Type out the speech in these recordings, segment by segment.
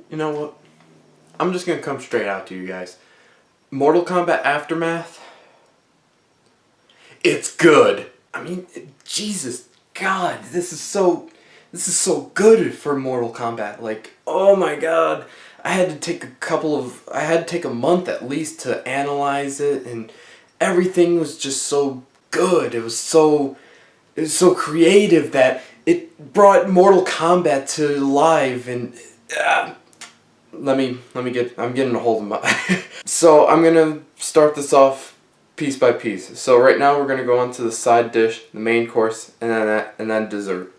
You know what? I'm just gonna come straight out to you guys. Mortal Kombat Aftermath, it's good. I mean, Jesus God, this is so good for Mortal Kombat. Like, oh my God, I had to take I had to take a month at least to analyze it, and everything was just so good. It was so creative that it brought Mortal Kombat to life, and I'm getting a hold of my so I'm gonna start this off piece by piece. So right now we're gonna go on to the side dish, the main course, and then dessert.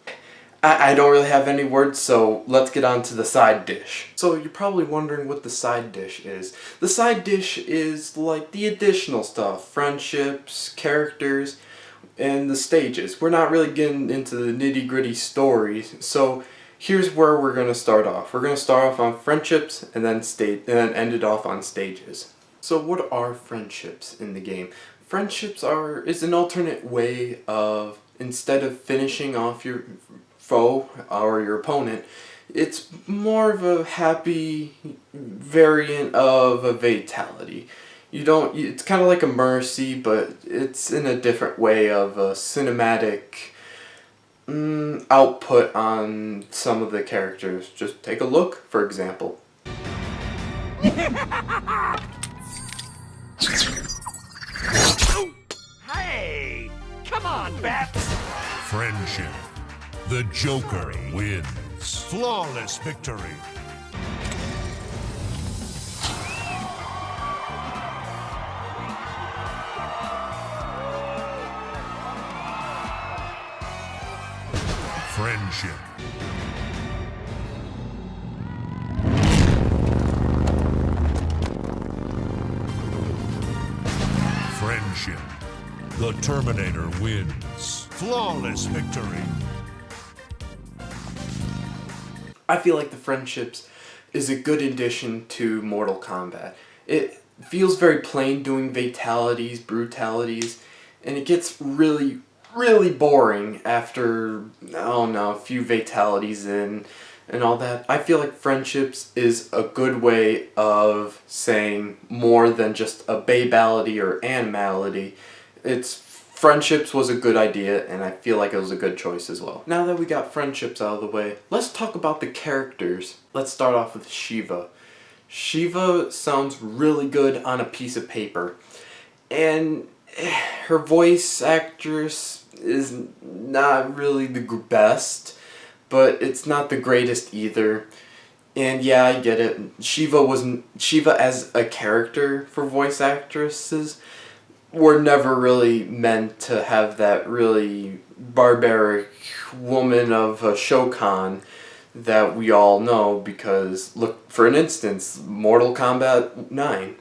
I don't really have any words, so let's get on to the side dish. So you're probably wondering what the side dish is. The side dish is like the additional stuff, friendships, characters, and the stages. We're not really getting into the nitty-gritty stories, so here's where we're going to start off. We're going to start off on friendships and then end it off on stages. So what are friendships in the game? Friendships is an alternate way of, instead of finishing off your foe or your opponent, it's more of a happy variant of a fatality. It's kind of like a mercy, but it's in a different way of a cinematic output on some of the characters. Just take a look, for example. Hey! Come on, Bats! Friendship. The Joker wins. Flawless victory. Friendship. Friendship. The Terminator wins. Flawless victory. I feel like the Friendships is a good addition to Mortal Kombat. It feels very plain doing fatalities, brutalities, and it gets really boring after, I don't know, a few fatalities in and all that. I feel like Friendships is a good way of saying more than just a babality or animality. Friendships was a good idea, and I feel like it was a good choice as well. Now that we got Friendships out of the way, let's talk about the characters. Let's start off with Shiva. Shiva sounds really good on a piece of paper, and her voice actress is not really the best, but it's not the greatest either. And yeah, I get it. Shiva as a character for voice actresses were never really meant to have that really barbaric woman of a Shokan that we all know, because look, for an instance, Mortal Kombat 9.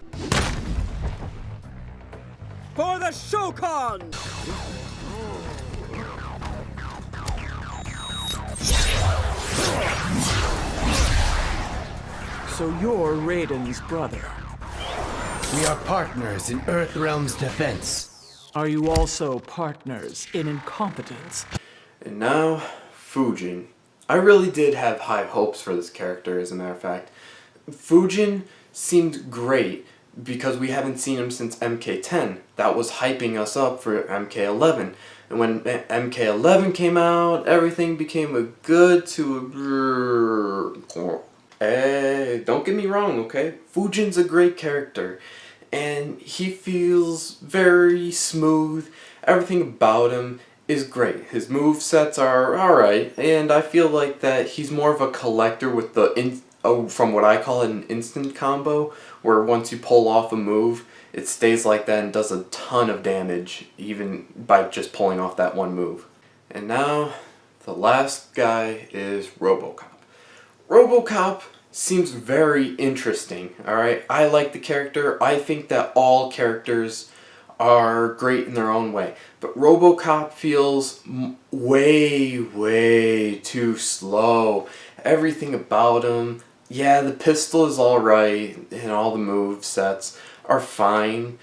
For the Shokan! So you're Raiden's brother. We are partners in Earthrealm's defense. Are you also partners in incompetence? And now, Fujin. I really did have high hopes for this character, as a matter of fact. Fujin seemed great because we haven't seen him since MK10. That was hyping us up for MK11. And when MK11 came out, everything became a good to a... Hey, don't get me wrong, okay? Fujin's a great character, and he feels very smooth. Everything about him is great. His movesets are alright, and I feel like that he's more of a collector with from what I call an instant combo, where once you pull off a move, it stays like that and does a ton of damage, even by just pulling off that one move. And now, the last guy is RoboCop. RoboCop seems very interesting, alright? I like the character. I think that all characters are great in their own way. But RoboCop feels way too slow. Everything about him, yeah, the pistol is alright, and all the move sets are fine.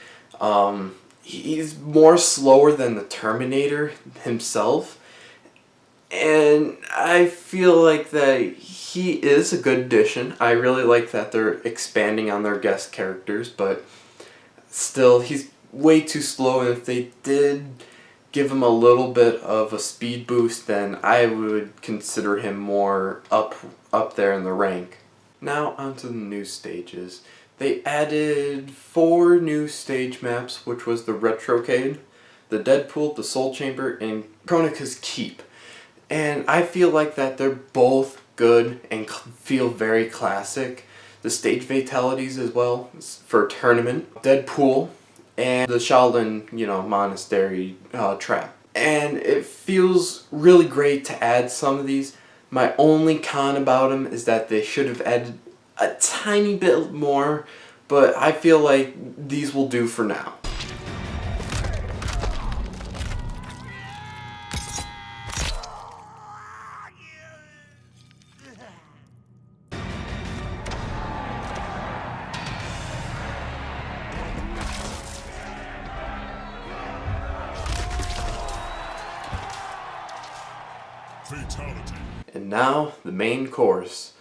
He's more slower than the Terminator himself. And I feel like that he is a good addition. I really like that they're expanding on their guest characters, but still, he's way too slow, and if they did give him a little bit of a speed boost, then I would consider him more up there in the rank. Now onto the new stages. They added 4 new stage maps, which was the Retrocade, the Deadpool, the Soul Chamber, and Kronika's Keep. And I feel like that they're both good and feel very classic. The stage fatalities as well for tournament, Deadpool, and the Shaolin, monastery trap. And it feels really great to add some of these. My only con about them is that they should have added a tiny bit more, but I feel like these will do for now. Fatality. And now the main course,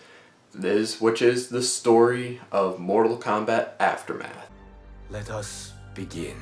which is the story of Mortal Kombat Aftermath. Let us begin.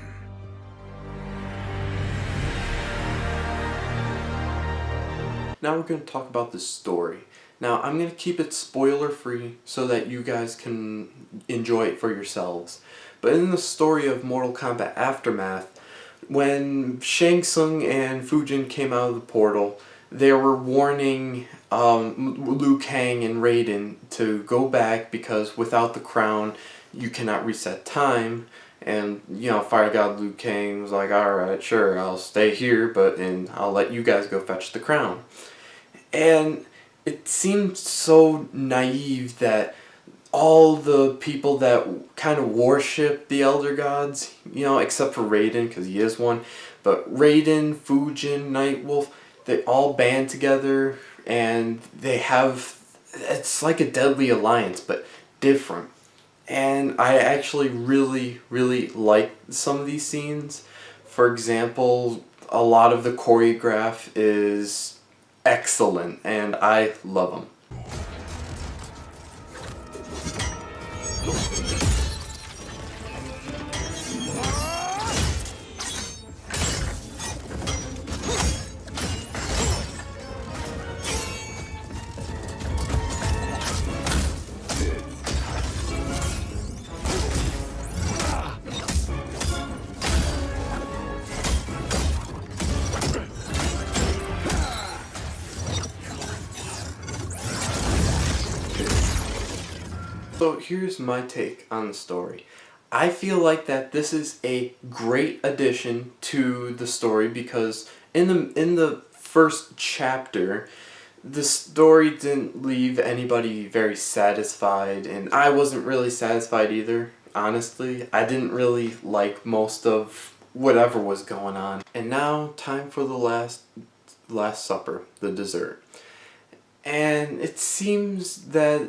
Now we're going to talk about the story. Now I'm going to keep it spoiler free so that you guys can enjoy it for yourselves. But in the story of Mortal Kombat Aftermath, when Shang Tsung and Fujin came out of the portal, they were warning Liu Kang and Raiden to go back because without the crown you cannot reset time. And Fire God Liu Kang was like, alright, sure, I'll stay here, and I'll let you guys go fetch the crown. And it seemed so naive that all the people that kind of worship the Elder Gods, except for Raiden, because he is one, but Raiden, Fujin, Nightwolf, they all band together, and it's like a deadly alliance, but different. And I actually really, really like some of these scenes. For example, a lot of the choreograph is excellent, and I love them. So here's my take on the story. I feel like that this is a great addition to the story because in the first chapter, the story didn't leave anybody very satisfied, and I wasn't really satisfied either, honestly. I didn't really like most of whatever was going on. And now, time for the last supper, the dessert. And it seems that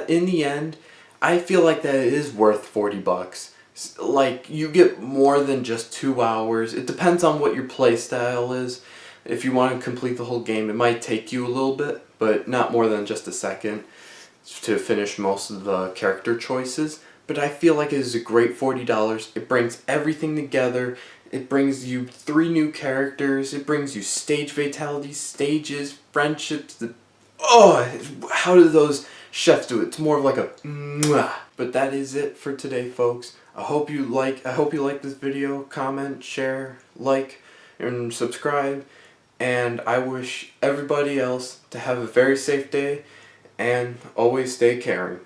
in the end, I feel like that it is worth $40. Like, you get more than just 2 hours. It depends on what your play style is. If you want to complete the whole game, it might take you a little bit, but not more than just a second to finish most of the character choices. But I feel like it is a great $40. It brings everything together. It brings you 3 new characters. It brings you stage fatalities, stages, friendships. How do those chefs do it? It's more of like a mwah. But that is it for today, folks. I hope you like this video. Comment, share, like, and subscribe. And I wish everybody else to have a very safe day and always stay caring.